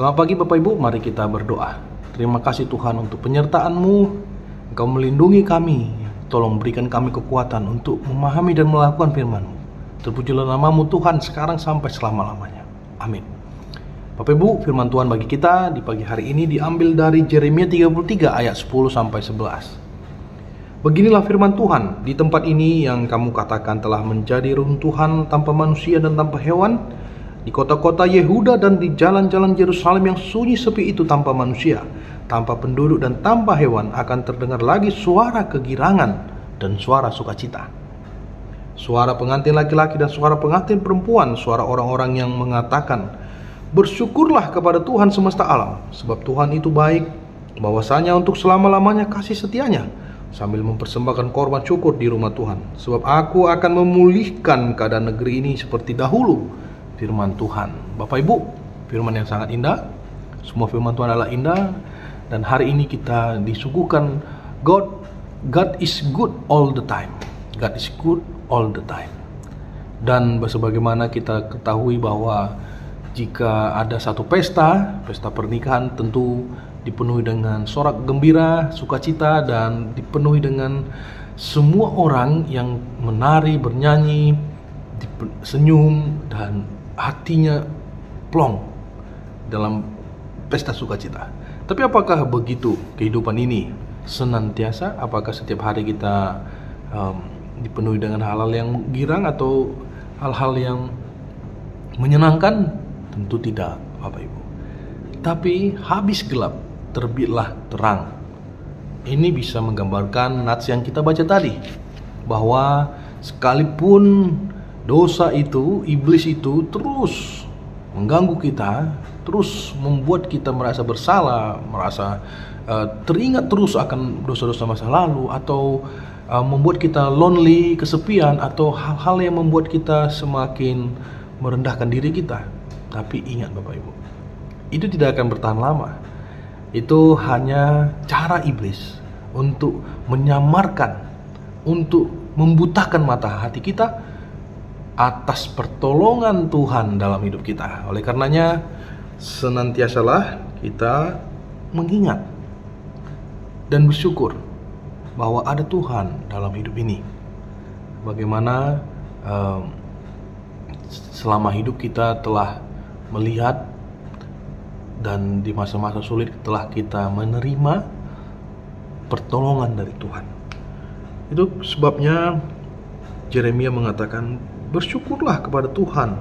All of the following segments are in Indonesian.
Selamat pagi Bapak Ibu, mari kita berdoa. Terima kasih Tuhan untuk penyertaan-Mu. Engkau melindungi kami. Tolong berikan kami kekuatan untuk memahami dan melakukan firman-Mu. Terpujilah nama-Mu Tuhan sekarang sampai selama-lamanya. Amin. Bapak Ibu, firman Tuhan bagi kita di pagi hari ini diambil dari Yeremia 33 ayat 10 sampai 11. Beginilah firman Tuhan, di tempat ini yang kamu katakan telah menjadi runtuhan tanpa manusia dan tanpa hewan, di kota-kota Yehuda dan di jalan-jalan Yerusalem yang sunyi sepi itu tanpa manusia, tanpa penduduk dan tanpa hewan, akan terdengar lagi suara kegirangan dan suara sukacita. Suara pengantin laki-laki dan suara pengantin perempuan, suara orang-orang yang mengatakan, bersyukurlah kepada Tuhan semesta alam, sebab Tuhan itu baik, bahwasanya untuk selama-lamanya kasih setianya, sambil mempersembahkan korban syukur di rumah Tuhan. Sebab aku akan memulihkan keadaan negeri ini seperti dahulu. Firman Tuhan. Bapak Ibu, firman yang sangat indah. Semua firman Tuhan adalah indah. Dan hari ini kita disuguhkan God is good all the time. God is good all the time. Dan sebagaimana kita ketahui bahwa jika ada satu pesta pernikahan tentu dipenuhi dengan sorak gembira, sukacita, dan dipenuhi dengan semua orang yang menari, bernyanyi, senyum, dan hatinya plong dalam pesta sukacita. Tapi apakah begitu kehidupan ini senantiasa? Apakah setiap hari kita dipenuhi dengan hal-hal yang girang atau hal-hal yang menyenangkan? Tentu tidak, Bapak Ibu. Tapi habis gelap, terbitlah terang. Ini bisa menggambarkan nats yang kita baca tadi, bahwa sekalipun dosa itu, iblis itu terus mengganggu kita, terus membuat kita merasa bersalah, merasa teringat terus akan dosa-dosa masa lalu, atau membuat kita lonely, kesepian, atau hal-hal yang membuat kita semakin merendahkan diri kita. Tapi ingat Bapak Ibu, itu tidak akan bertahan lama. Itu hanya cara iblis untuk menyamarkan, untuk membutakan mata hati kita atas pertolongan Tuhan dalam hidup kita. Oleh karenanya, senantiasalah kita mengingat dan bersyukur bahwa ada Tuhan dalam hidup ini. Bagaimana selama hidup kita telah melihat, dan di masa-masa sulit telah kita menerima pertolongan dari Tuhan. Itu sebabnya Yeremia mengatakan, bersyukurlah kepada Tuhan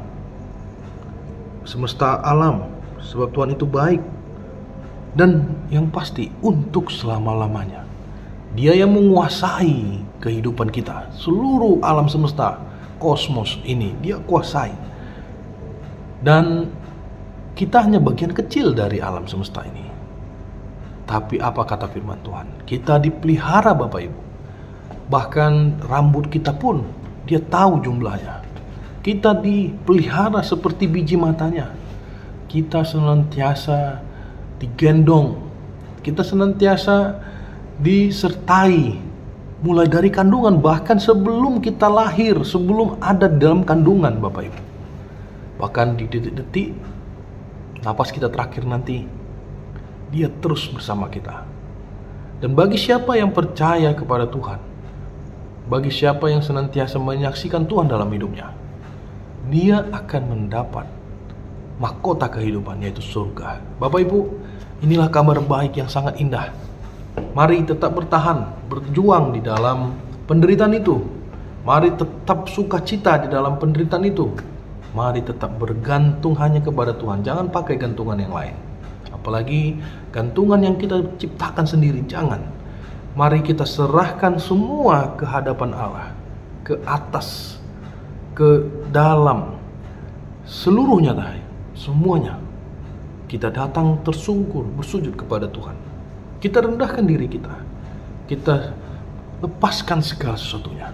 semesta alam, sebab Tuhan itu baik, dan yang pasti untuk selama-lamanya. Dia yang menguasai kehidupan kita, seluruh alam semesta, kosmos ini Dia kuasai. Dan kita hanya bagian kecil dari alam semesta ini. Tapi apa kata firman Tuhan? Kita dipelihara Bapak Ibu. Bahkan rambut kita pun Dia tahu jumlahnya. Kita dipelihara seperti biji matanya. Kita senantiasa digendong. Kita senantiasa disertai. Mulai dari kandungan, bahkan sebelum kita lahir, sebelum ada dalam kandungan Bapak Ibu. Bahkan di detik-detik napas kita terakhir nanti, Dia terus bersama kita. Dan bagi siapa yang percaya kepada Tuhan, bagi siapa yang senantiasa menyaksikan Tuhan dalam hidupnya, dia akan mendapat mahkota kehidupan, yaitu surga. Bapak Ibu, inilah kabar baik yang sangat indah. Mari tetap bertahan, berjuang di dalam penderitaan itu. Mari tetap sukacita di dalam penderitaan itu. Mari tetap bergantung hanya kepada Tuhan. Jangan pakai gantungan yang lain. Apalagi gantungan yang kita ciptakan sendiri, jangan. Mari kita serahkan semua ke hadapan Allah, ke atas, ke dalam, seluruhnya, semuanya. Kita datang tersungkur, bersujud kepada Tuhan. Kita rendahkan diri kita. Kita lepaskan segala sesuatunya,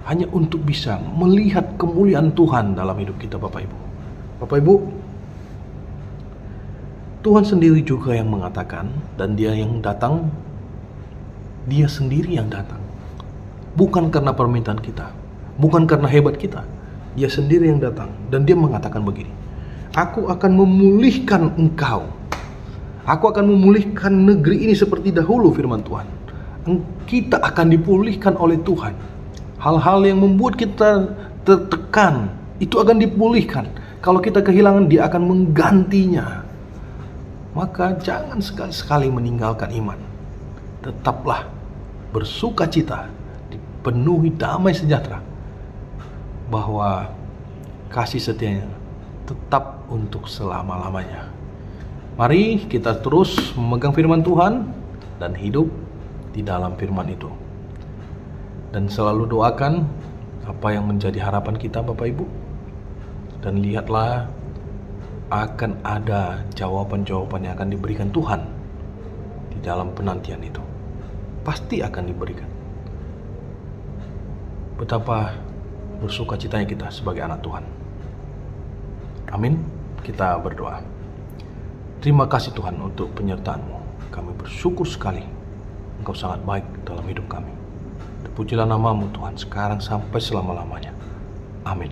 hanya untuk bisa melihat kemuliaan Tuhan dalam hidup kita, Bapak Ibu. Bapak Ibu, Tuhan sendiri juga yang mengatakan, dan Dia yang datang, Dia sendiri yang datang. Bukan karena permintaan kita, bukan karena hebat kita. Dia sendiri yang datang, dan Dia mengatakan begini, Aku akan memulihkan engkau. Aku akan memulihkan negeri ini seperti dahulu, firman Tuhan. Kita akan dipulihkan oleh Tuhan. Hal-hal yang membuat kita tertekan, itu akan dipulihkan. Kalau kita kehilangan, Dia akan menggantinya. Maka jangan sekali-sekali meninggalkan iman. Tetaplah bersukacita, dipenuhi damai sejahtera, bahwa kasih setianya tetap untuk selama-lamanya. Mari kita terus memegang firman Tuhan dan hidup di dalam firman itu. Dan selalu doakan apa yang menjadi harapan kita, Bapak Ibu. Dan lihatlah, akan ada jawaban-jawaban yang akan diberikan Tuhan di dalam penantian itu. Pasti akan diberikan. Betapa bersukacitanya kita sebagai anak Tuhan. Amin. Kita berdoa. Terima kasih Tuhan untuk penyertaan-Mu. Kami bersyukur sekali. Engkau sangat baik dalam hidup kami. Terpujilah nama-Mu Tuhan sekarang sampai selama-lamanya. Amin.